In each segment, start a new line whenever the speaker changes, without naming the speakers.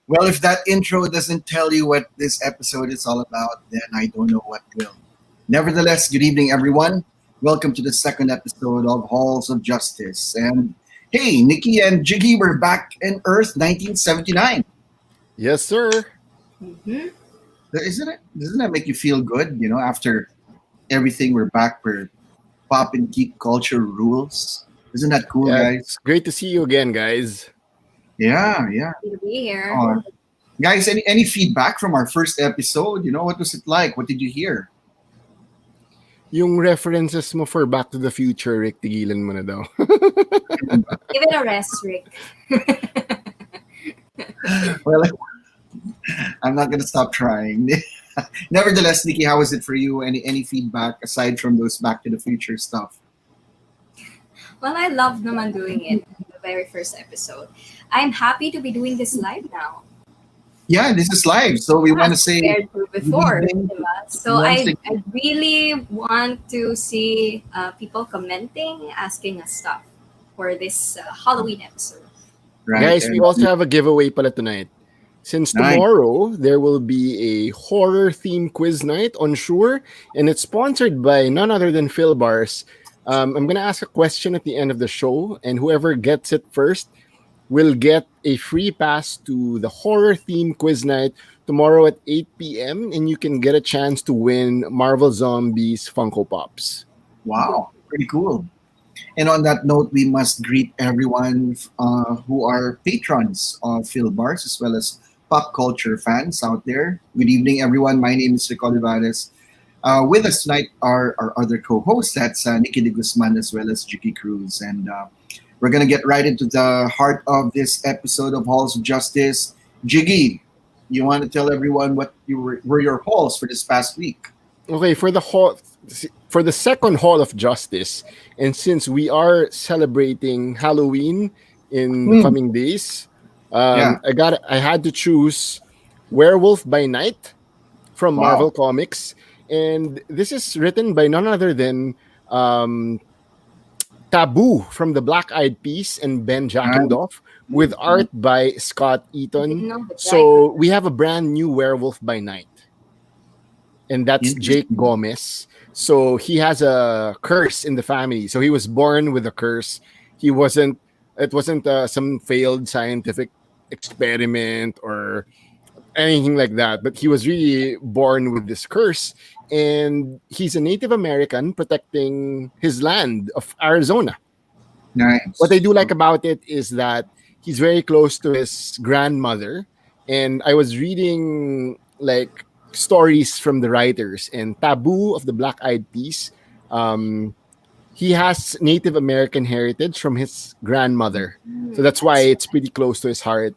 Well, if that intro doesn't tell you what this episode is all about, then I don't know what will. Nevertheless, good evening, everyone. Welcome to the second episode of Halls of Justice. And hey, Nikki and Jiggy, we're back in Earth 1979.
Yes, sir.
Mm-hmm. Doesn't that make you feel good? You know, after everything, we're back where pop and geek culture rules. Isn't that cool, guys?
It's great to see you again, guys.
Yeah.
Good to be here.
Guys, any feedback from our first episode? You know, what was it like? What did you hear?
Yung references mo for Back to the Future, Rick, tigilan mo na daw.
Give it a rest, Rick.
Well, I'm not going to stop trying. Nevertheless, Nikki, how was it for you? Any feedback aside from those Back to the Future stuff?
Well, I loved naman doing it in the very first episode. I'm happy to be doing this live now.
Yeah, this is live, so we want to say
compared to before. So I really want to see people commenting, asking us stuff for this Halloween episode.
Right. Guys, we also have a giveaway pala tonight. Since tomorrow, there will be a horror theme quiz night on Shure, and it's sponsored by none other than Filbar's. I'm going to ask a question at the end of the show, and whoever gets it first will get a free pass to the horror theme quiz night tomorrow at 8 p.m. And you can get a chance to win Marvel Zombies Funko Pops.
Wow, pretty cool. And on that note, we must greet everyone who are patrons of Filbars as well as pop culture fans out there. Good evening, everyone. My name is Rick Olivares. With us tonight are our other co-hosts. That's Nikki De Guzman as well as Jiggy Cruz. And we're going to get right into the heart of this episode of Halls of Justice. Jiggy, you want to tell everyone what were your hauls for this past week?
Okay, for the second Hall of Justice, and since we are celebrating Halloween in the coming days, I had to choose Werewolf by Night from Marvel Comics. And this is written by none other than Taboo from the Black Eyed Peas and Ben Jackendorf, with art by Scott Eaton. So we have a brand new Werewolf by Night. And that's Jake Gomez. So he has a curse in the family. So he was born with a curse. It wasn't some failed scientific experiment or anything like that, but he was really born with this curse. And he's a Native American protecting his land of Arizona.
Nice.
What I do like about it is that he's very close to his grandmother. And I was reading like stories from the writers, and Taboo of the Black Eyed Peas, he has Native American heritage from his grandmother. So that's why it's pretty close to his heart.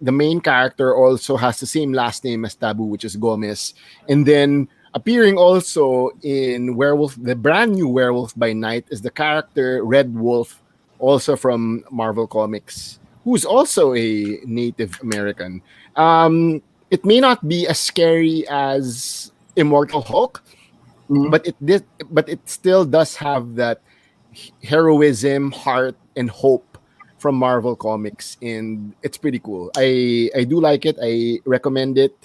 The main character also has the same last name as Taboo, which is Gomez. And then appearing also in Werewolf, the brand new Werewolf by Night, is the character Red Wolf, also from Marvel Comics, who's also a Native American. It may not be as scary as Immortal Hulk, but it still does have that heroism, heart, and hope from Marvel Comics, and it's pretty cool. I do like it. I recommend it.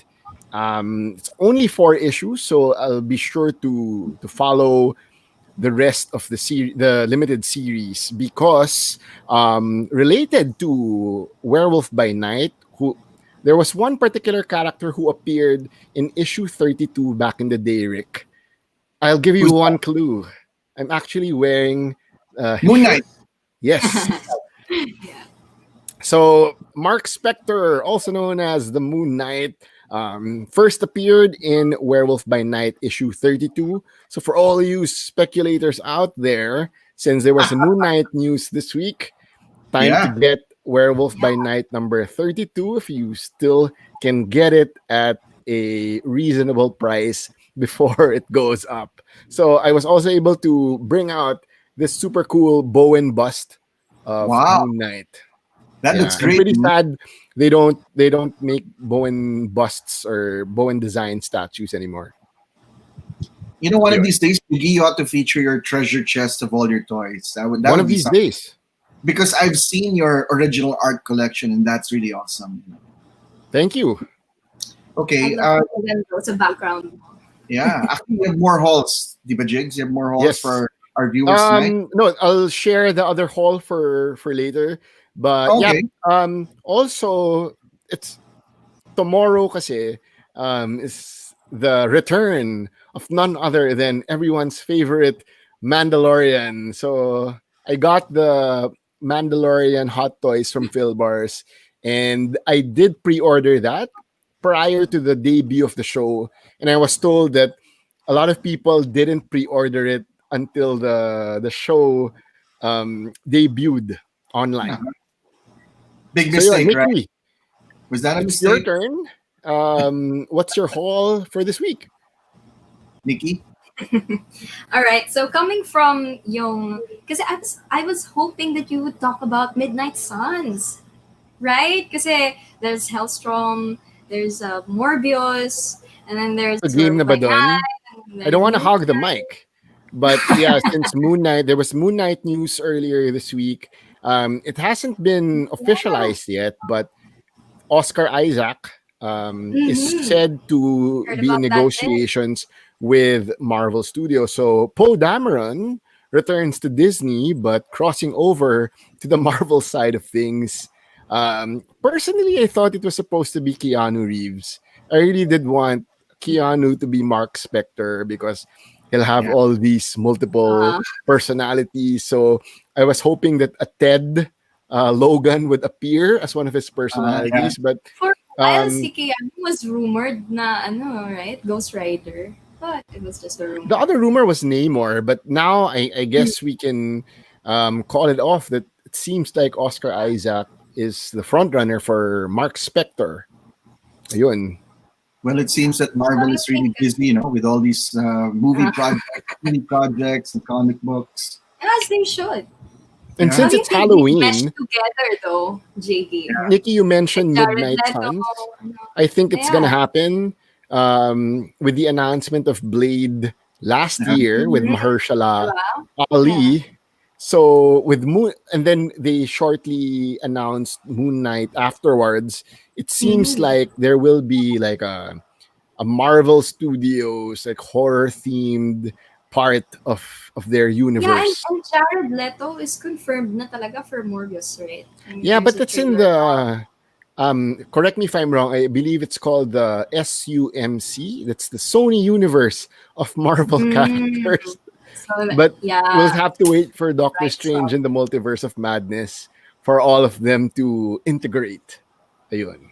It's only 4 issues, so I'll be sure to follow the rest of the limited series, because related to Werewolf by Night, there was one particular character who appeared in issue 32 back in the day, Rick. I'll give you one clue. I'm actually wearing
Moon Knight.
Yes. So Mark Spector, also known as the Moon Knight, first appeared in Werewolf by Night issue 32. So for all you speculators out there, since there was a Moon Knight news this week, time to
Yeah.
get Werewolf by Night number 32 if you still can get it at a reasonable price before it goes up. So I was also able to bring out this super cool Bowen bust of
Wow.
Moon Knight.
That
Yeah,
looks
I'm
great.
pretty sad they don't make Bowen busts or Bowen design statues anymore.
You know, one of
Ayun.
these days, Jiggy, you ought to feature your treasure chest of all your toys. That
One
would
of
be
these
something.
days.
Because I've seen your original art collection, and that's really awesome.
Thank you.
I
Okay.
love those a background.
Yeah. Actually, we have more hauls, Diba Jigs. You have more hauls
Yes.
for our viewers tonight.
No, I'll share the other haul for later. But yeah,
Okay.
also it's tomorrow kasi is the return of none other than everyone's favorite Mandalorian. So I got the Mandalorian hot toys from Filbars, and I did pre-order that prior to the debut of the show, and I was told that a lot of people didn't pre-order it until the show debuted online.
Uh-huh. Big
So yun,
mistake, right?
Nikki,
Was that a
it's your
mistake,
turn. What's your haul for this week?
Nikki?
All right. So coming from yung, because I was hoping that you would talk about Midnight Suns, right? Because there's Hellstrom, there's Morbius, and then there's
A game na
Werewolf
ba
by
dun?
Night, and
I don't
then
want to
Moon
hog the
Knight.
mic. But yeah, since Moon Knight, there was Moon Knight news earlier this week. It hasn't been
Yeah.
officialized yet, but Oscar Isaac is
Mm-hmm.
said to
Heard
be in
about that thing.
negotiations with Marvel Studios. So Poe Dameron returns to Disney, but crossing over to the Marvel side of things. Personally, I thought it was supposed to be Keanu Reeves. I really did want Keanu to be Mark Spector because he'll have
Yeah.
all these multiple
Uh,
personalities. So I was hoping that a Ted Logan would appear as one of his
Yeah.
personalities, but
for a while,
um,
si Keanu was rumored na ano, right? Ghost Rider. But it was just a
the
rumor.
other rumor was Namor. But now I guess we can call it off that it seems like Oscar Isaac is the front runner for Mark Spector. Ayun.
Well, it seems that Marvel
I
is
think
really busy, with all these movie
uh,
projects, mini projects, and comic books.
as they should.
And
Yeah.
How
since
do you
it's
think they mesh
Halloween,
together though, JD?
Nikki, you
Like
mentioned
Jared
Midnight
Leto,
Suns.
ano,
I think it's gonna
yeah.
happen with the announcement of Blade last
Yeah.
year with
Mm-hmm.
Mahershala
Diba? Yeah.
Ali. So with Moon, and then they shortly announced Moon Knight afterwards. It seems
Mm-hmm.
like there will be like a Marvel Studios like horror themed part of their
Yeah,
universe.
and Jared Leto is confirmed na talaga for Morbius, right? I mean,
Yeah,
there's
but
a
that's in
trailer out.
the correct me if I'm wrong. I believe it's called the SUMC. That's the Sony universe of Marvel
Mm.
characters.
So,
But we'll
yeah,
have to wait for Doctor
right. So,
Strange and the Multiverse of Madness for all of them to integrate. Ayun.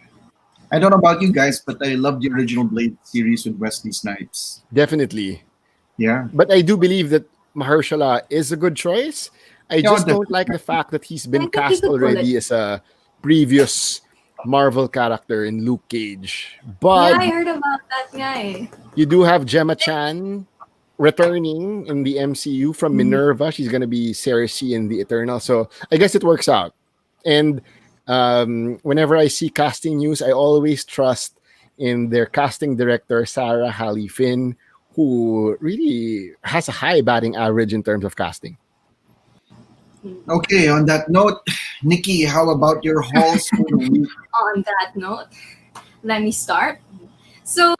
I don't know about you guys, but I love the original Blade series with Wesley Snipes.
Definitely.
Yeah.
But I do believe that Mahershala is a good choice. I
Yeah,
just don't like
definitely.
the fact that he's
I
been
think he
cast
could pull it.
already as a previous Marvel character in Luke Cage.
Yeah,
But
I heard about that guy.
you do have Gemma Chan returning in the MCU from
Mhm.
Minerva. She's going to be Cersei in the Eternal. So I guess it works out. And whenever I see casting news, I always trust in their casting director, Sarah Halley Finn, who really has a high batting average in terms of casting.
Okay, on that note, Nikki, how about your hauls for the week?
On that note, let me start. So,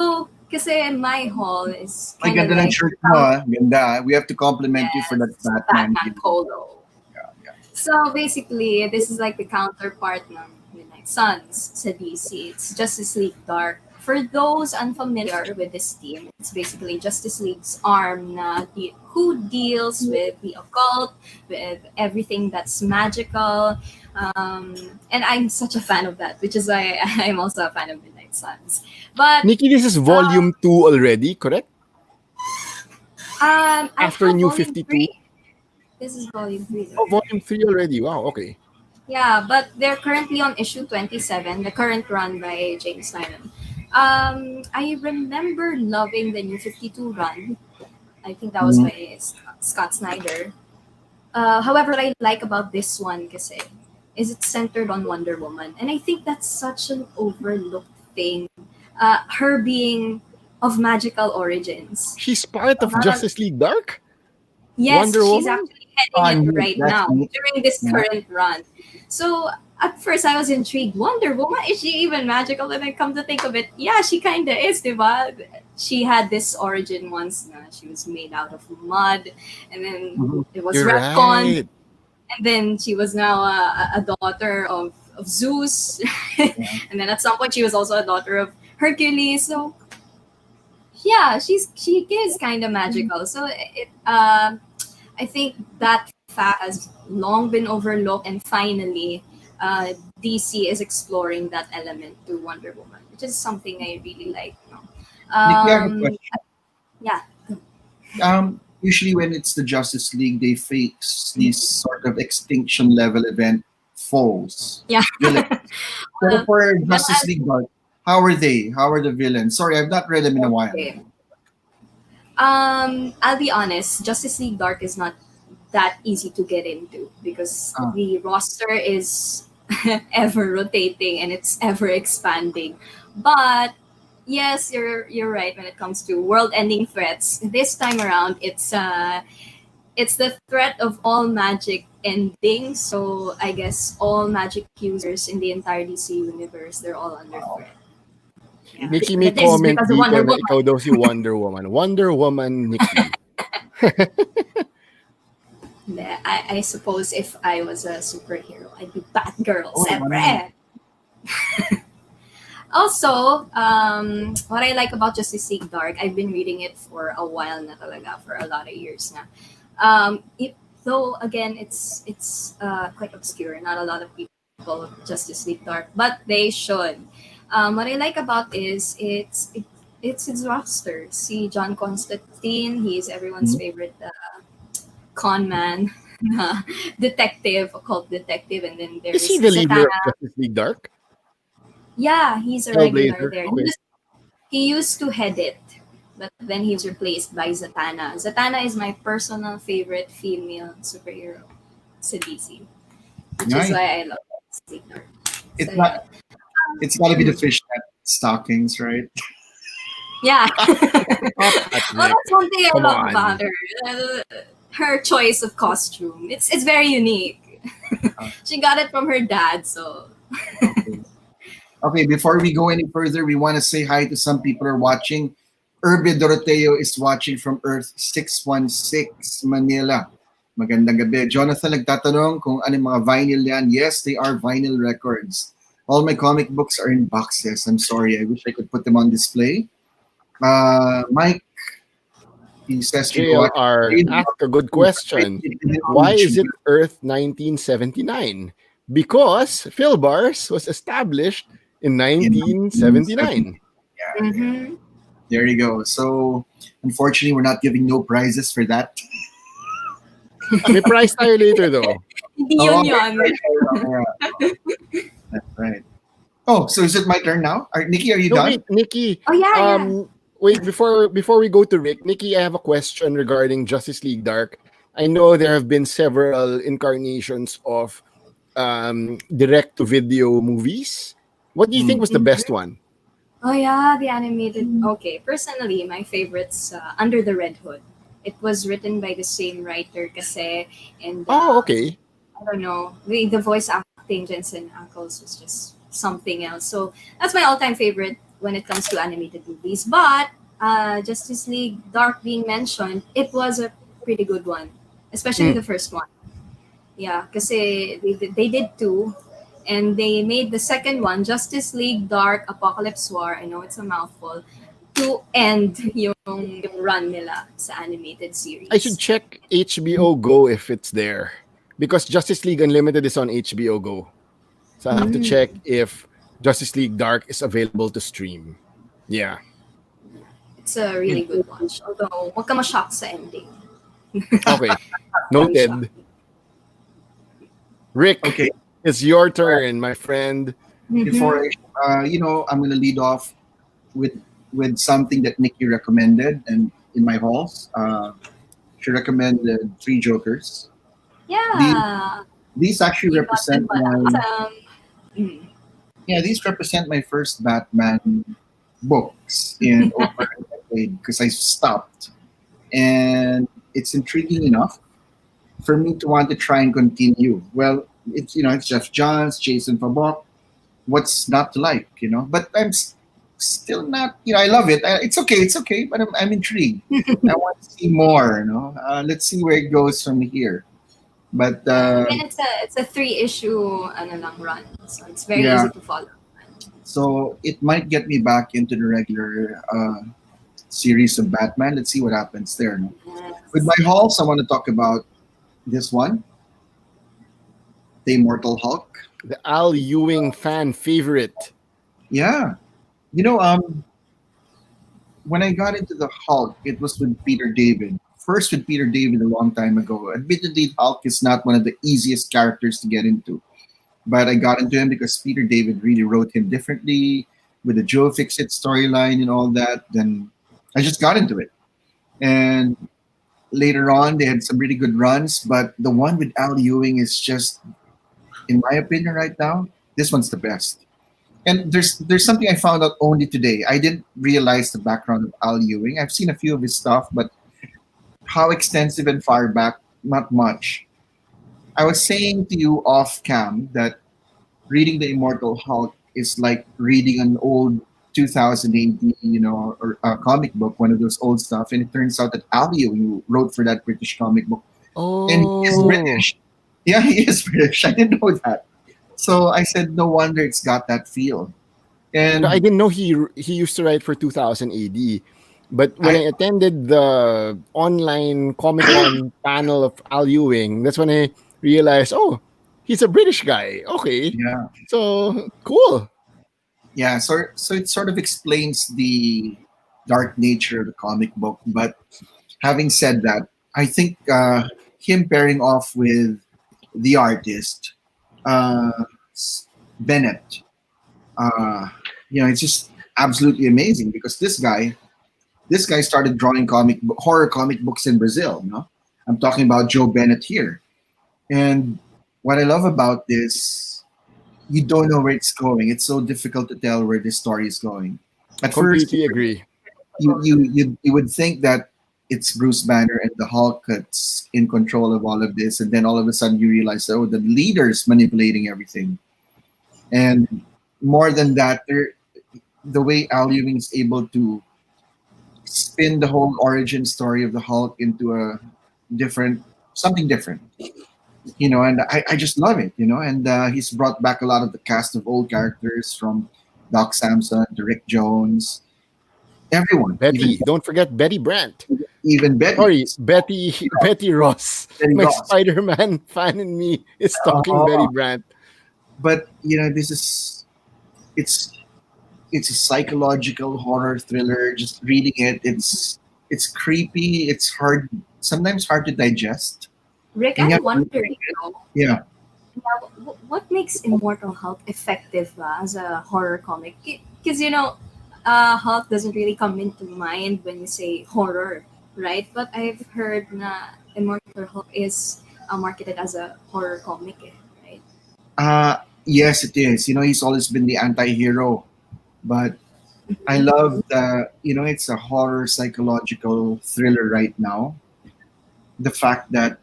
kasi my haul is
Ay,
kind of
ganda ng
like
shirt mo, ah. Ganda. We have to compliment you for that
yes,
Batman.
Batman polo.
Yeah, yeah.
So basically, this is like the counterpart ng Midnight Suns sa DC. It's Justice League Dark for those unfamiliar with this team, it's basically Justice League's arm who deals with the occult, with everything that's magical. And I'm such a fan of that, which is why I'm also a fan of Midnight Suns. But
Nikki, this is volume 2 already, correct?
I
After
have
New
volume
52?
3. This is volume 3.
Oh, volume 3 already. Wow, okay.
Yeah, but they're currently on issue 27, the current run by James Tynion. I remember loving the New 52 run. I think that was by Scott Snyder. However, what I like about this one kasi, is it's centered on Wonder Woman. And I think that's such an overlooked thing. Her being of magical origins.
She's part of
Not a-
Justice League Dark?
Yes,
Wonder
she's
Woman?
actually heading it
neat.
right
That's
now
neat.
during this
Yeah.
current run. So at first I was intrigued. Wonder Woman, is she even magical? And then come to think of it, yeah, she kind of is, diba? She had this origin once. She was made out of mud, and then it was
You're
retconned,
right.
and then she was now a daughter of Zeus, and then at some point she was also a daughter of Hercules. So yeah, she is kind of magical. So I think that fact has long been overlooked, and finally, DC is exploring that element to Wonder Woman, which is something I really like.
Nikki, I have a
Um,
question.
yeah,
Usually when it's the Justice League, they face these sort of extinction level event foes.
yeah.
Villains. So
Well,
for Justice League Dark, how are they? How are the villains? Sorry, I've not read them in a while.
Okay. I'll be honest. Justice League Dark is not that easy to get into because the roster is ever rotating and it's ever expanding. But yes, you're right when it comes to world-ending threats. This time around, it's the threat of all magic ending. So I guess all magic users in the entire DC universe, they're all under threat. Yeah.
Nikki, may
But this is
comment
because of
dito
Wonder
na
Woman.
ikaw daw si Wonder Woman. Wonder Woman, Nikki.
I suppose if I was a superhero, I'd be Batgirl.
Oh,
Siyempre. Also, what I like about Justice League Dark, I've been reading it for a while na talaga, for a lot of years na. Though again, it's quite obscure. Not a lot of people Justice League Dark, but they should. What I like about is it's his roster. See John Constantine, he's everyone's favorite con man, detective, occult detective, and then there's
Is he the leader
Zatanna.
of Justice League Dark?
Yeah, he's a regular
Hellblazer?
there.
Okay.
He used to head it, but then he was replaced by Zatanna. Zatanna is my personal favorite female superhero sa DC, which
Nice.
is why I love Justice Dark.
It's
So,
not. It's got to be the fishnet stockings, right?
yeah.
That's
Well, that's one thing I
Come
love
on.
about her. Her choice of costume. It's very unique. She got it from her dad, so
Okay, before we go any further, we want to say hi to some people who are watching. Irby Doroteo is watching from Earth 616, Manila. Magandang gabi. Jonathan nagtatanong kung ano mga vinyl yan. Yes, they are vinyl records. All my comic books are in boxes. I'm sorry. I wish I could put them on display. Mike, he says,
JLR asked a good question. Why is it Earth 1979? Because Filbars was established in 1979.
mhm.
There you go. So, unfortunately, we're not giving no prizes for that.
May prize tayo later though.
Hindi
Oh,
yun.
That's right. Oh, so is it my turn now? Nikki, are you
No,
done?
wait, Nikki.
Oh yeah.
Wait, before we go to Rick, Nikki, I have a question regarding Justice League Dark. I know there have been several incarnations of direct-to-video movies. What do you think was the best one?
Oh yeah, the animated. Okay, personally, my favorites Under the Red Hood. It was written by the same writer kasi, and
Oh, okay.
I don't know, the voice acting Jensen Ackles was just something else. So that's my all-time favorite when it comes to animated movies. But Justice League Dark being mentioned, it was a pretty good one, especially the first one. Yeah, kasi they did two, and they made the second one, Justice League Dark Apocalypse War. I know it's a mouthful. To end yung run nila sa animated
I should
series.
check HBO Go if it's there. Because Justice League Unlimited is on HBO Go. So I'll have to check if Justice League Dark is available to stream. Yeah.
It's a really good watch. Although, wag ka ma-shock sa ending.
Okay. Noted. Rick,
Okay.
it's your turn, my friend.
Before I'm gonna lead off with something that Nikki recommended, and in my halls, she recommended Three Jokers.
Yeah.
These actually
You got
represent
them pala.
my these represent my first Batman books in over a decade because I stopped, and it's intriguing enough for me to want to try and continue. Well, it's Jeff Johns, Jason Fabok. What's not to like, But still not, I love it. It's okay, but I'm intrigued. I want to see more. Let's see where it goes from here. But
I mean, it's a 3-issue ano lang run, so it's very
Yeah.
easy to follow.
so it might get me back into the regular series of Batman. Let's see what happens there. No?
Yes.
With my hauls, I want to talk about this one, the Immortal Hulk.
The Al Ewing fan favorite.
Yeah, when I got into the Hulk, it was with Peter David. First with Peter David a long time ago. Admittedly, Hulk is not one of the easiest characters to get into, but I got into him because Peter David really wrote him differently with the Joe Fixit storyline and all that. Then I just got into it, and later on they had some really good runs. But the one with Al Ewing is just, in my opinion, right now, this one's the best. And there's something I found out only today. I didn't realize the background of Al Ewing. I've seen a few of his stuff, but how extensive and far back, not much. I was saying to you off cam that reading the Immortal Hulk is like reading an old 2000 AD, or a comic book, one of those old stuff. And it turns out that Al Ewing wrote for that British comic book, and he is
Oh.
British. Yeah, he is British. I didn't know that. So I said, no wonder it's got that feel. And
I didn't know he used to write for 2000 AD. But when I attended the online Comic Con panel of Al Ewing, that's when I realized, oh, he's a British guy. Okay.
yeah,
So cool.
yeah. So it sort of explains the dark nature of the comic book. But having said that, I think him pairing off with the artist, uh, Bennett, it's just absolutely amazing because this guy started drawing horror comic books in Brazil. I'm talking about Joe Bennett here. And what I love about this, you don't know where it's going. It's so difficult to tell where this story is going. At first,
Completely agree.
you would think that it's Bruce Banner and the Hulk that's in control of all of this, and then all of a sudden you realize, oh, the leader's manipulating everything. And more than that, the way Al Ewing is able to spin the whole origin story of the Hulk into something different, and I just love it, and he's brought back a lot of the cast of old characters from Doc Samson to Rick Jones, everyone.
Betty. Don't forget Betty Brant.
Even Betty.
Sorry, Betty Ross.
Betty
My
Ross.
Spider-Man fan in me is talking
Oh.
Betty Brant.
But it's a psychological horror thriller. Just reading it, it's creepy. It's sometimes hard to digest.
Rick,
And
I'm
yet-
wondering,
Yeah.
what makes Immortal Hulk effective as a horror comic? Because Hulk doesn't really come into mind when you say horror, right? But I've heard na Immortal Hulk is marketed as a horror comic, right?
Yes, it is. He's always been the anti-hero, but I love it's a horror psychological thriller right now. The fact that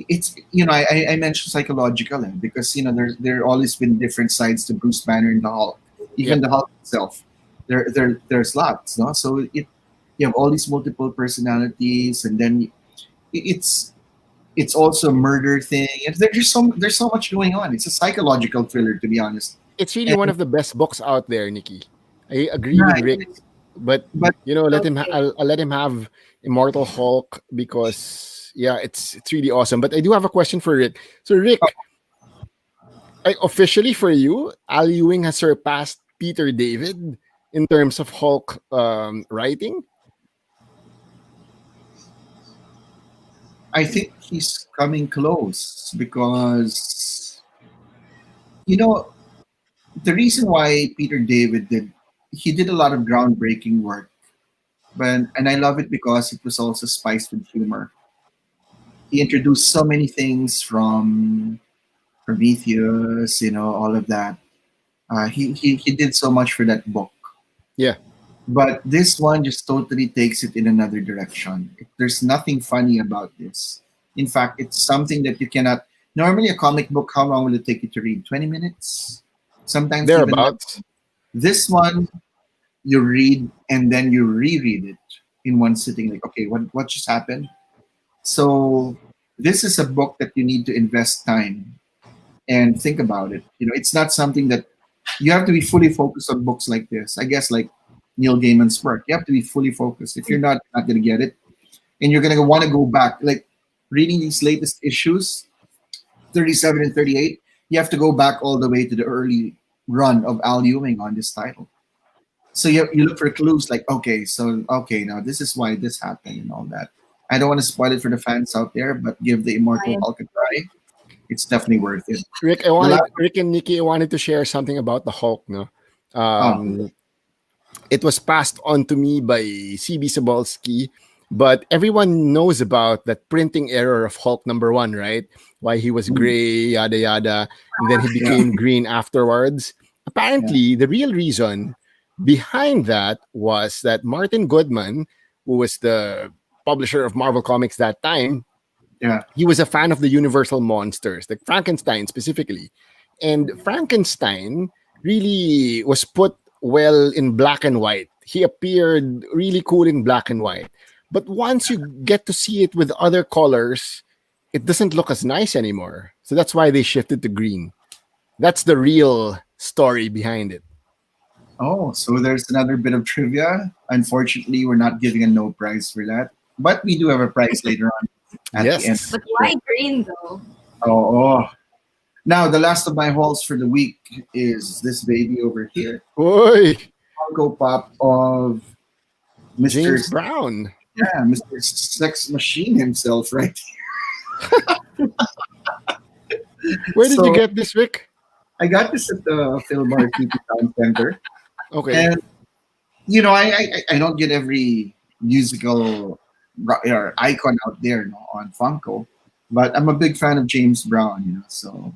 it's I mentioned psychological because there always been different sides to Bruce Banner and the Hulk, even the Hulk itself. There's lots, no? So you have all these multiple personalities, and then it's It's also a murder thing. There's so much going on. It's a psychological thriller, to be honest.
It's really
And
one of the best books out there, Nikki. I agree
yeah,
with Rick, but
but
let him.
Okay.
I'll let him have Immortal Hulk because yeah, it's really awesome. But I do have a question for Rick. So Rick, officially for you, Al Ewing has surpassed Peter David in terms of Hulk writing.
I think he's coming close because you know the reason why Peter David did a lot of groundbreaking work, but and I love it because it was also spiced with humor. He introduced so many things from Prometheus, all of that. He did so much for that book.
Yeah,
But this one just totally takes it in another direction. There's nothing funny about this. In fact, it's something that you cannot. Normally, a comic book, how long will it take you to read? 20 minutes? Sometimes even less.
thereabouts.
This one, you read and then you reread it in one sitting. Like, okay, what just happened? So, this is a book that you need to invest time and think about it. It's not something that you have to be fully focused on books like this. I guess like Neil Gaiman's work, you have to be fully focused. If you're not going to get it, and you're going to want to go back, like reading these latest issues, 37 and 38, you have to go back all the way to the early run of Al Ewing on this title. So you look for clues like, okay, now this is why this happened and all that. I don't want to spoil it for the fans out there, but give the Immortal Hulk a try. It's definitely worth it.
Rick,
The last,
Rick and Nikki, I wanted to share something about the Hulk. No,
oh,
it was passed on to me by CB Sobolski, but everyone knows about that printing error of Hulk #1, right? Why he was gray, yada yada, and then he
yeah,
became green afterwards.
yeah,
Apparently, the real reason behind that was that Martin Goodman, who was the publisher of Marvel Comics that time,
yeah.
he was a fan of the Universal monsters, like Frankenstein specifically. And Frankenstein really was put well in black and white. He appeared really cool in black and white. But once you get to see it with other colors, it doesn't look as nice anymore. So that's why they shifted to green. That's the real story behind it.
Oh, so there's another bit of trivia. Unfortunately, we're not giving a no prize for that, but we do have a prize later on at the end.
Yes.
But why green though?
Oh. Now, the last of my hauls for the week is this baby over here.
Oi,
Funko Pop of Mr.
James Brown.
Yeah, Mr. Sex Machine himself, right?
Where did you
So
get this, Rick?
I got this at the Filbar TP Town Center.
Okay.
And, I don't get every musical or icon out there on Funko, but I'm a big fan of James Brown, so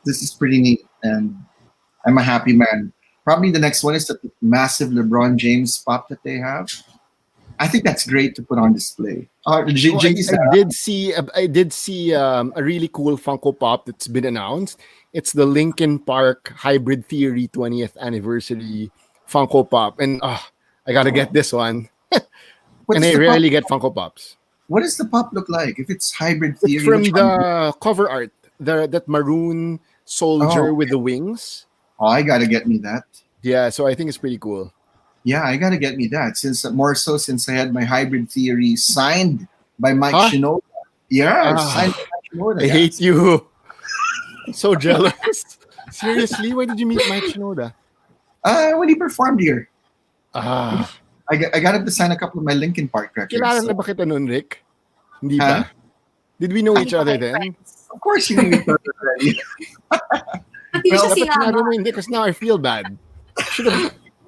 this is pretty neat. And I'm a happy man. Probably the next one is the massive LeBron James pop that they have. I think that's great to put on display.
Oh, I did see a really cool Funko Pop that's been announced. It's the Linkin Park Hybrid Theory 20th anniversary Funko Pop, and I gotta get this one.
what
And
does
I
the pop?
rarely get Funko Pops.
What does the pop look like? If it's hybrid
It's
theory,
from
which one?
the cover art, that maroon soldier
Oh,
with the wings.
I gotta get me that.
Yeah, so I think it's pretty cool.
Yeah, I gotta get me that. Since I had my hybrid theory signed by Mike
Huh?
Shinoda. Yeah, signed by
Ah,
Mike Shinoda.
I
Yeah.
hate you. I'm so jealous. Seriously, where did you meet Mike Shinoda?
When he performed here,
Ah,
I got him to sign a couple of my Linkin Park records.
kilala na
So,
ba kita nun, Rick? Hindi
huh?
pa? Did we know
Hindi
each
pa
other
kayo
then?
friends.
Of course, you knew each other already.
Ba't di
Well,
siya
Dapat sinabi
sinama?
mo hindi because now I feel bad.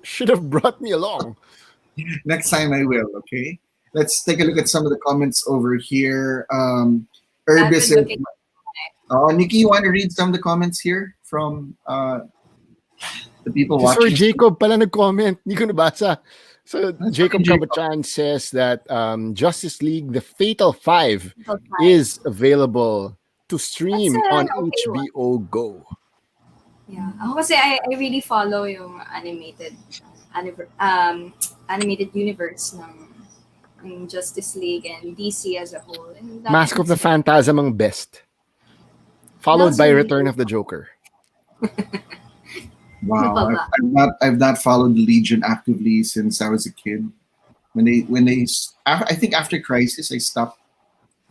Should have brought me along.
Next time I will. Okay. Let's take a look at some of the comments over here.
I've
Urbis
been
says,
looking.
Nikki, you want to read some of the comments here from the people
Si Sir
watching?
Jacob pala nag-comment. Hindi ko nabasa. So
That's
Jacob
fine, Jacob.
Kabachan says that Justice League, the Fatal Five,
Until five.
is available to
That's
stream
an
on
okay one.
HBO Go.
Yeah. Ako kasi I really follow yung animated universe ng ang Justice League and DC as a whole. And
Mask of the Phantasm ang best. Followed by Return of the Joker.
Wow, I've not followed Legion actively since I was a kid. I think after Crisis I stopped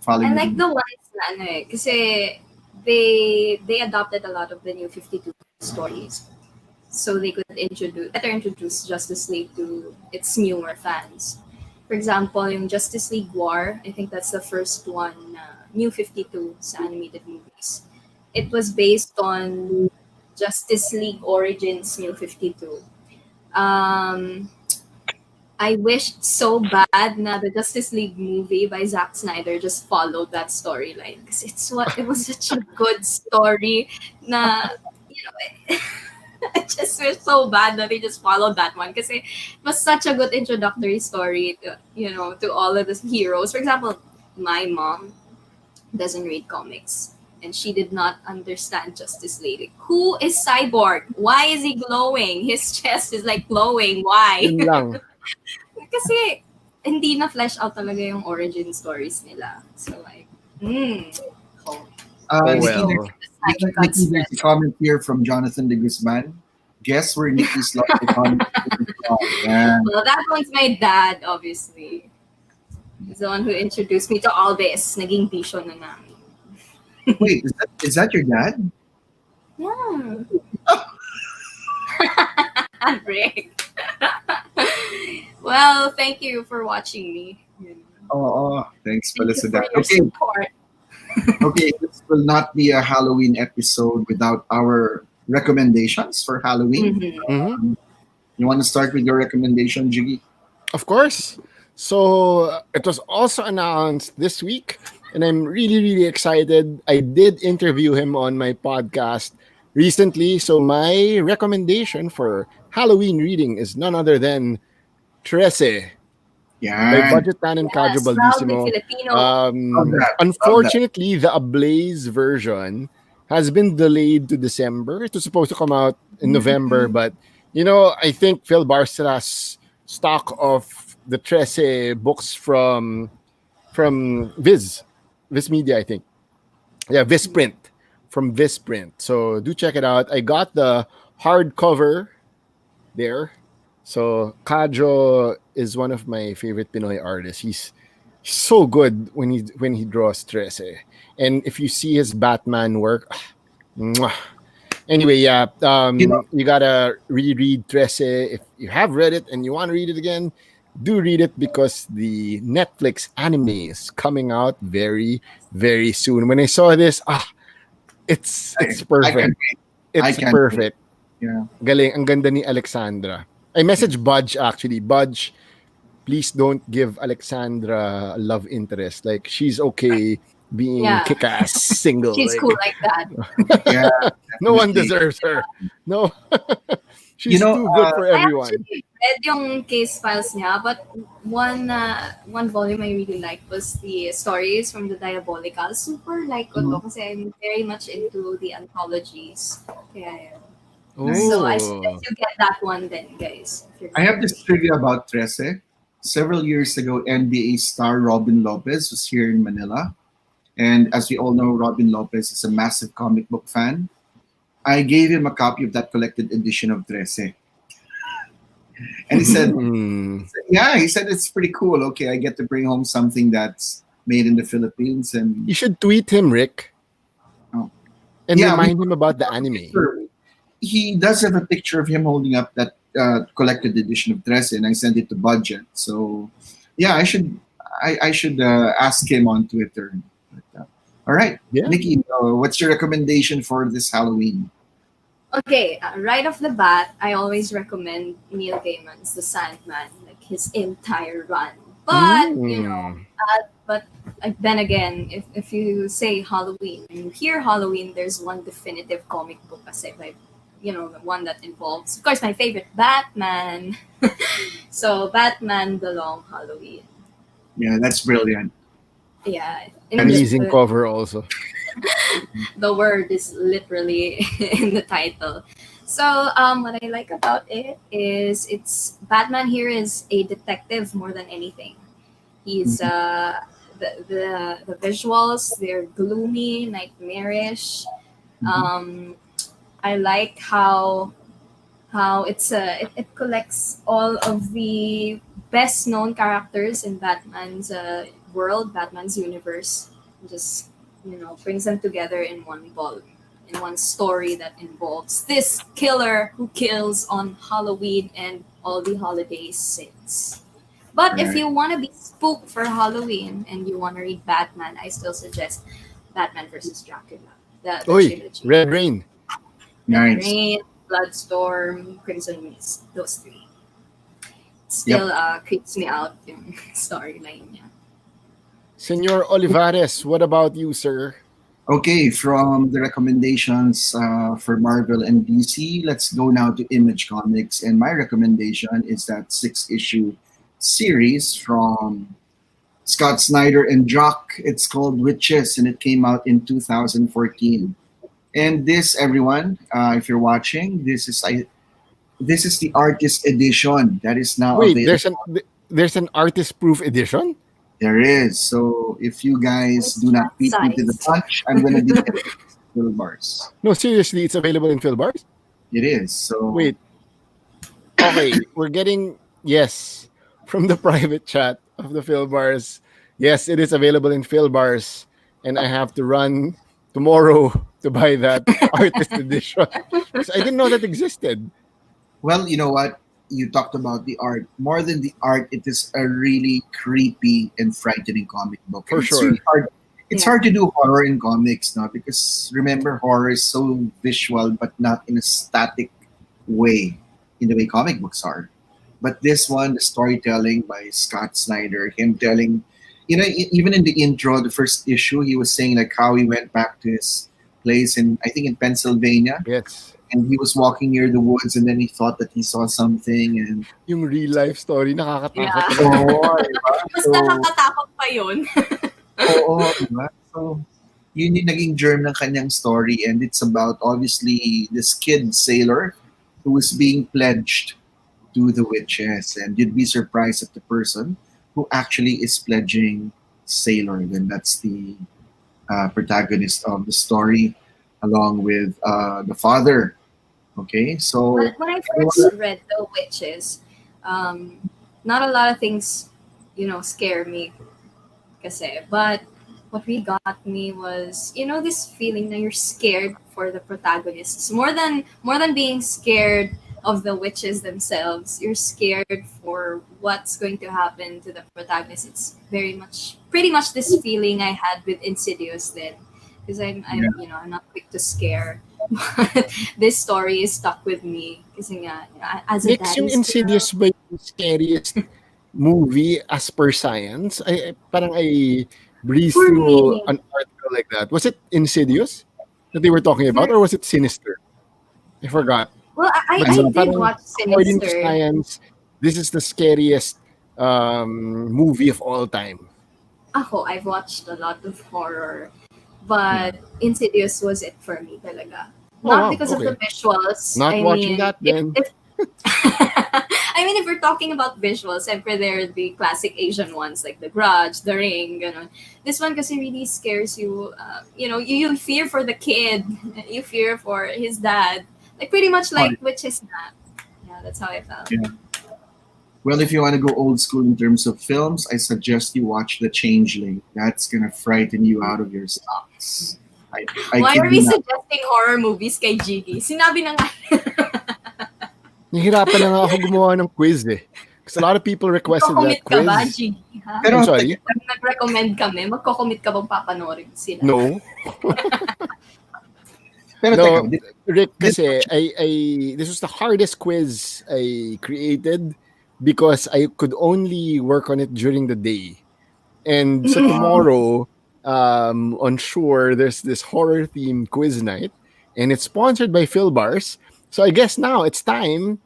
following.
I like the ones na ano eh, kasi they adopted a lot of the New 52 stories, so they could better introduce Justice League to its newer fans. For example, yung Justice League War, I think that's the first one New 52 sa animated movies. It was based on Justice League Origins New 52. I wished so bad na the Justice League movie by Zack Snyder just followed that storyline, because it was such a good story na, you know, I just wish so bad that they just followed that one, because it was such a good introductory story to, to all of the heroes. For example, my mom doesn't read comics and she did not understand Justice League. Who is Cyborg? Why is he glowing? His chest is like glowing. Why?
Yun lang.
Kasi hindi na flesh out talaga yung origin stories nila. So like,
well.
Nikki, there's a comment here from Jonathan De Guzman. Guess where Nikki's lost the comment?
Well, that one's my dad, obviously. He's the one who introduced me to all this. Naging vision na namin.
Wait, is that your dad?
Yeah. Rick. Well, thank you for watching me.
Oh, thanks for
Thank you
listening.
for your
Okay,
support.
okay, this will not be a Halloween episode without our recommendations for Halloween.
Mhm.
You want to start with your recommendation, Jiggy?
Of course. So it was also announced this week, and I'm really, really excited. I did interview him on my podcast recently. So my recommendation for Halloween reading is none other than Trese by
Yeah.
Budget Man and Kadjo
Proudly
Baldissimo.
Filipino.
Love that.
Unfortunately, the Ablaze version has been delayed to December. It was supposed to come out in November, but I think Filbar still has stock of the Trese books from Viz Media, I think. Yeah, Visprint, from Visprint. So do check it out. I got the hardcover there. So Kadjo is one of my favorite Pinoy artists. He's so good when he draws Trese. And if you see his Batman work, mwah. Anyway, yeah, you gotta reread Trese. If you have read it and you want to read it again, do read it, because the Netflix anime is coming out very, very soon. When I saw this, it's
I
perfect.
can't wait. I
It's
can't
perfect.
Yeah.
Galing, ang ganda ni Alexandra. I messaged Budge actually. Budge, please don't give Alexandra a love interest. Like, she's okay being
Yeah.
kick-ass single.
She's
like,
cool like that.
Yeah.
No one
definitely.
deserves her. No. She's
You know,
too good for
I
everyone.
actually read yung case files niya, but one volume I really liked was the stories from the Diabolical. Super like ko to kasi I'm very much into the anthologies. Kaya yun. So I suggest you get that one then, guys. if you're
I have this trivia about Trese. Several years ago, NBA star Robin Lopez was here in Manila. And as we all know, Robin Lopez is a massive comic book fan. I gave him a copy of that collected edition of Trese. And he said, yeah, he said it's pretty cool. Okay, I get to bring home something that's made in the Philippines. And
You should tweet him, Rick.
Oh.
And
Yeah,
remind him about the anime.
he does have a picture of him holding up that collected edition of Trese, and I sent it to Budget. So, yeah, I should ask him on Twitter. But, all right,
Yeah.
Nikki, what's your recommendation for this Halloween?
Okay, right off the bat, I always recommend Neil Gaiman's The Sandman, like his entire run. But then again, if you say Halloween, and you hear Halloween, there's one definitive comic book kasi by, the one that involves, of course, my favorite, Batman. So Batman: The Long Halloween.
Yeah, that's brilliant.
Yeah,
Amazing cover also.
the word is literally in the title. So what I like about it is Batman here is a detective more than anything. He's the visuals, they're gloomy, nightmarish. Um, I like how it collects all of the best known characters in Batman's world, Batman's universe, and just brings them together in one volume, in one story that involves this killer who kills on Halloween and all the holidays since. But if
Right.
you want to be spooked for Halloween and you want to read Batman, I still suggest Batman versus Dracula, the
Oi,
trilogy.
Red Rain.
Red
Nice.
Rain, Bloodstorm, Crimson Mist, those three.
Yep.
Still creeps me out yung storyline niya.
Senor Olivares, what about you, sir?
Okay, from the recommendations for Marvel and DC, let's go now to Image Comics. And my recommendation is that 6 issue series from Scott Snyder and Jock. It's called Witches, and it came out in 2014. And this, everyone, if you're watching, this is the artist edition that is now
Wait,
available.
there's an artist proof edition?
There is. So if you guys do not beat me to the
Sized.
punch, I'm gonna be Filbars.
No, seriously, it's available in Filbars?
It is. So
Wait. Okay, we're getting yes from the private chat of the Filbars. Yes, it is available in Filbars, and I have to run tomorrow to buy that artist edition. 'Cause I didn't know that existed.
well, you know what? You talked about the art. More than the art, it is a really creepy and frightening comic book.
For
And it's
sure.
really hard. It's
Yeah.
hard to do horror in comics now because remember, horror is so visual, but not in a static way, in the way comic books are. But this one, the storytelling by Scott Snyder, him telling, even in the intro, the first issue, he was saying like how he went back to his place in, I think, in Pennsylvania,
Yes.
and he was walking near the woods, and then he thought that he saw something, and
Yung real life story, nakakatakot
Yeah.
talaga.
oo, diba?
Mas
So,
nakakatakot pa yun.
oo, diba? So, yun yung naging germ ng kanyang story, and it's about obviously this kid sailor who was being pledged to the witches, and you'd be surprised at the person who actually is pledging sailor. Then that's the protagonist of the story, along with the father. Okay, so
When I first read The Witches, not a lot of things, scare me. Kasi, but what really got me was, this feeling that you're scared for the protagonists. More than being scared of the witches themselves, you're scared for what's going to happen to the protagonist. It's pretty much this feeling I had with Insidious then. Because I'm not quick to scare. But this story is stuck with me. Kasi nga, as a
Next, yung
daddy's
Insidious ba yung scariest movie as per science? Parang I breezed
For
through
me.
an article like that. Was it Insidious that they were talking about, or was it Sinister? I forgot.
Well, I
But
did
parang
watch
according to
Sinister.
science, this is the scariest movie of all time.
I've watched a lot of horror, but Insidious was it for me talaga.
Oh,
Not
wow,
because of the
okay.
visuals.
Not
I
watching
mean,
that then.
if we're talking about visuals, syempre there are the classic Asian ones like The Grudge, The Ring, ganon. This one kasi really scares you. You fear for the kid, you fear for his dad, like pretty much like which is not. Yeah, that's how I felt.
Yeah. Well, if you want to go old school in terms of films, I suggest you watch The Changeling. That's gonna frighten you out of your socks. I
Why
kid
are we
you not.
suggesting horror movies kay Jiggy? Sinabi na nga.
Nahirapan na nga ako gumawa ng quiz eh. Because a lot of people requested that
Magko-commit ka ba,
quiz.
Jiggy? Ha?
Pero
I'm sorry.
Pag nag-recommend kami, magko-commit ka bang papanoorin sila?
No.
Pero
No,
teka,
Rick, kasi this was the hardest quiz I created because I could only work on it during the day. And so tomorrow, on Shore, there's this horror themed quiz night, and it's sponsored by Filbars. So I guess now it's time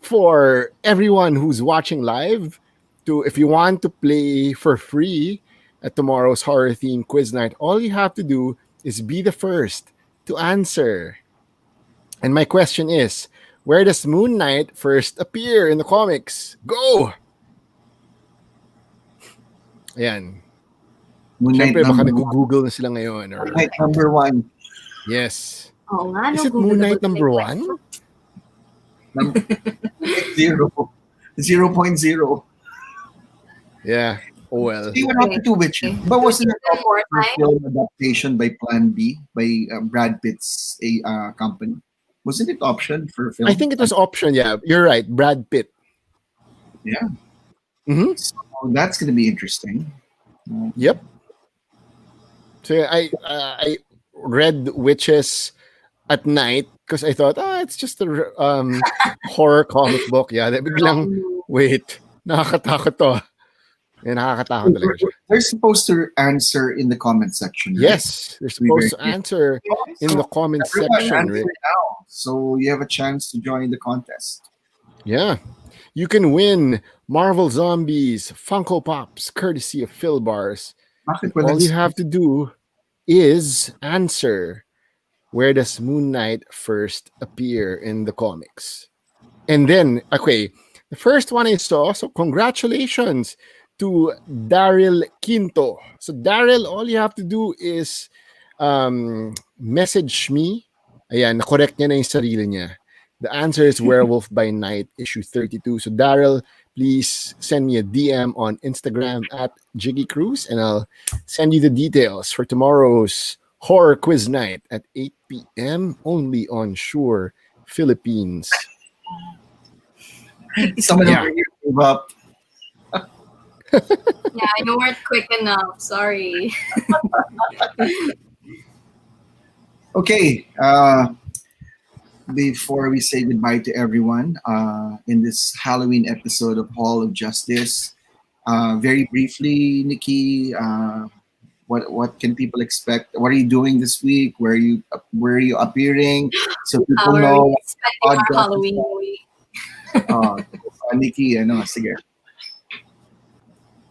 for everyone who's watching live to, if you want to play for free at tomorrow's horror themed quiz night, all you have to do is be the first to answer. And my question is, where does Moon Knight first appear in the comics? Go! Ayan.
Moon Knight
Siyempre, baka
number one.
nag-google na sila ngayon. Or,
Moon Knight number one.
yes.
Oo nga,
Is
no,
it Moon
Googleable
Knight number
like
1?
Zero. 0.0.
Yeah. Oh well.
See what happened to Witcher. But wasn't it
One more
a
time.
film adaptation by Plan B by Brad Pitt's company? Wasn't it option for film?
I think it was option, yeah. You're right. Brad Pitt.
Yeah.
Mm-hmm.
So that's going to be interesting.
Yep. So yeah, I read Witches at night because I thought, it's just a horror comic book. Yeah, biglang, wait, nakakatakot to. Yeah, nakakatakot talaga siya.
They're supposed to answer in the comment section. Right?
Yes, they're supposed to answer in the comment section.
Answer
Right?
now, so you have a chance to join the contest.
Yeah. You can win Marvel Zombies Funko Pops courtesy of Filbars. All you have to do is answer, where does Moon Knight first appear in the comics? And then, okay, the first one I saw, so congratulations to Daryl Quinto. So Daryl, all you have to do is message me. Ayan, na-correct niya na yung sarili niya. The answer is Werewolf by Night, issue 32. So Daryl, please send me a DM on Instagram at Jiggy Cruz, and I'll send you the details for tomorrow's horror quiz night at 8 p.m. only on Shure, Philippines.
Someone over here gave up.
Yeah, you weren't quick enough. Sorry.
Okay. Before we say goodbye to everyone in this Halloween episode of Hall of Justice, very briefly, Nikki, what can people expect? What are you doing this week? Where are you appearing? So people
How are
know.
we spending our Halloween week?
Nikki, sige.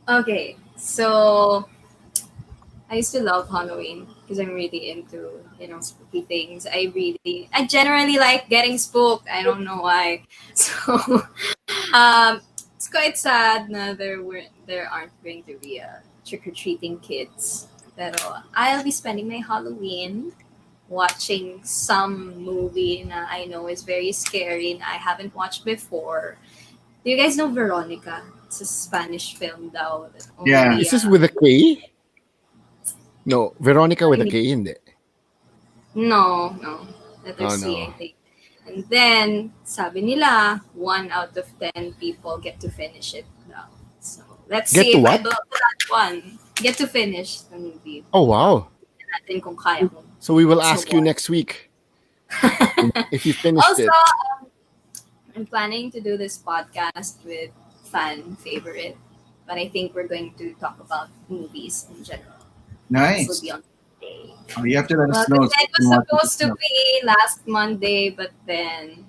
Okay, so I used to love Halloween because I'm really into, spooky things. I generally like getting spooked. I don't know why. So it's quite sad na there aren't going to be trick-or-treating kids. Pero I'll be spending my Halloween watching some movie na I know is very scary and I haven't watched before. Do you guys know Veronica? It's a Spanish film daw.
Yeah.
Is this with a K? No, Veronica with a K, hindi.
No. Letter C,
no.
I think. And then, sabi nila, 1 out of 10 people get to finish it now. So, let's
Get
see
to
if
what?
I blow that one. Get to finish the movie.
Oh, wow.
Natin kung kaya mo.
So we will ask you next week if you finished
Also,
it.
I'm planning to do this podcast with fan favorite, but I think we're going to talk about movies in general.
Nice.
This will be on Monday.
You have to let us know.
Well, it was supposed to be last Monday, but then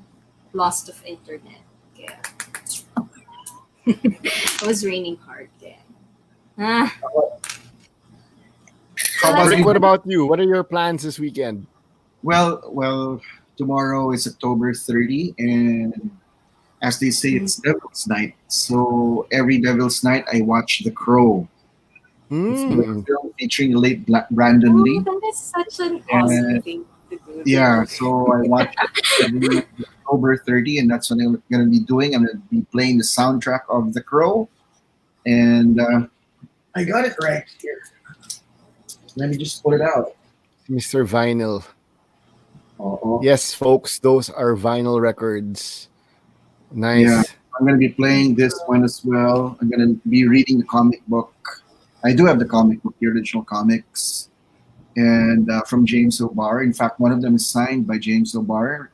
lost of internet. Yeah. It was raining hard. Yeah.
Rick, what about you? What are your plans this weekend?
Well, tomorrow is October 30, and as they say, it's Devil's Night. So every Devil's Night, I watch The Crow. It's a film featuring the late Brandon Lee.
That is such an awesome thing to do.
Yeah, so I watch it October 30, and that's what I'm going to be doing. I'm going to be playing the soundtrack of The Crow, and I got it right here. Let me just pull it out.
Mr. Vinyl.
Uh-oh.
Yes, folks, those are vinyl records. Nice.
Yeah, I'm going to be playing this one as well. I'm going to be reading the comic book. I do have the comic book, the original comics, and from James O'Barr. In fact, one of them is signed by James O'Barr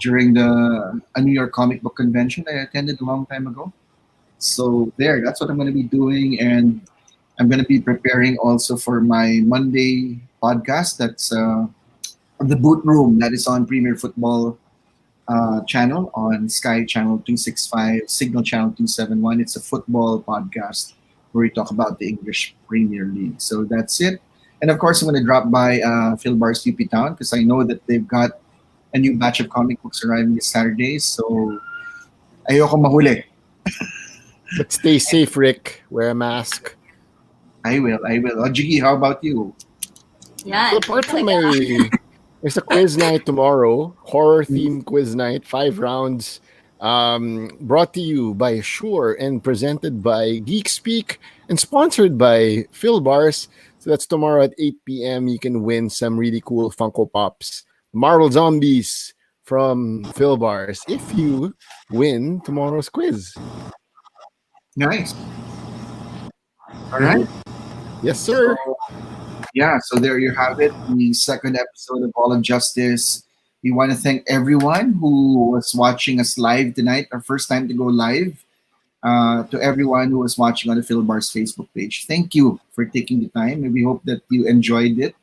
during a New York comic book convention I attended a long time ago. So that's what I'm going to be doing, and I'm going to be preparing also for my Monday podcast. That's the Boot Room, that is on Premier Football channel on Sky Channel 265, Signal Channel 271. It's a football podcast where we talk about the English Premier League. So that's it. And of course, I'm going to drop by Filbar's UP Town because I know that they've got a new batch of comic books arriving this Saturday. So ayoko mahuli.
But stay safe, Rick. Wear a mask.
I will. Oh, Jiggy, how about you?
Yan.
Well, apart from
Talaga.
there's a quiz night tomorrow, horror themed quiz night, 5 rounds, brought to you by Shure and presented by Geek Speak and sponsored by Filbars. So that's tomorrow at 8 p.m. You can win some really cool Funko Pops, Marvel Zombies from Filbars if you win tomorrow's quiz.
Nice. All right.
Yes, sir.
Yeah, so there you have it, the second episode of All of Justice. We want to thank everyone who was watching us live tonight, our first time to go live. To everyone who was watching on the Filbar's Facebook page, thank you for taking the time, and we hope that you enjoyed it.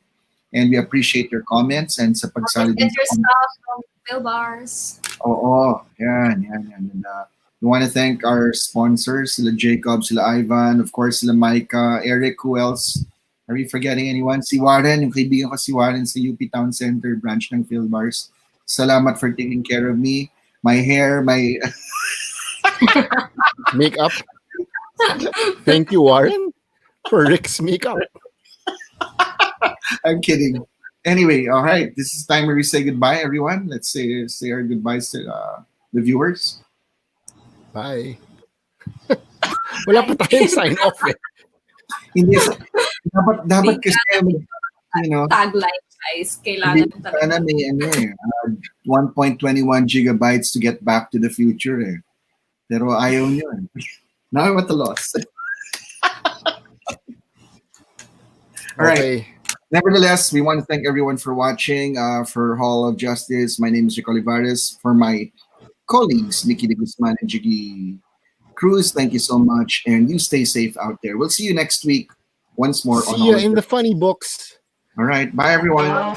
And we appreciate your comments and sa pagsali
Get
din
your
sa
stuff from Bill Bars.
Oo, yan. And, we want to thank our sponsors, sila Jacob, sila Ivan, of course, sila Micah, Eric, who else? Are we forgetting anyone? Si Warren, yung kaibigan ko si Warren sa UP Town Center branch ng Filbars. Salamat for taking care of me. My hair, my...
Makeup. Thank you, Warren, for Rick's makeup.
I'm kidding. Anyway, all right. This is time where we say goodbye, everyone. Let's say our goodbyes to the viewers.
Bye. Wala pa tayong sign off eh.
Hindi, dapat kasi, you know,
Tagline, guys. Kailangan talaga.
sana may 1.21 gigabytes to get back to the future eh. Pero ayaw nyo eh. Now I'm at a loss. All right.
Okay.
Nevertheless, we want to thank everyone for watching for Hall of Justice. My name is Rick Olivares. For my colleagues, Nikki De Guzman and Jiggy Cruz, thank you so much. And you stay safe out there. We'll see you next week once more on
See you
Hall of
in the funny books.
All right. Bye, everyone.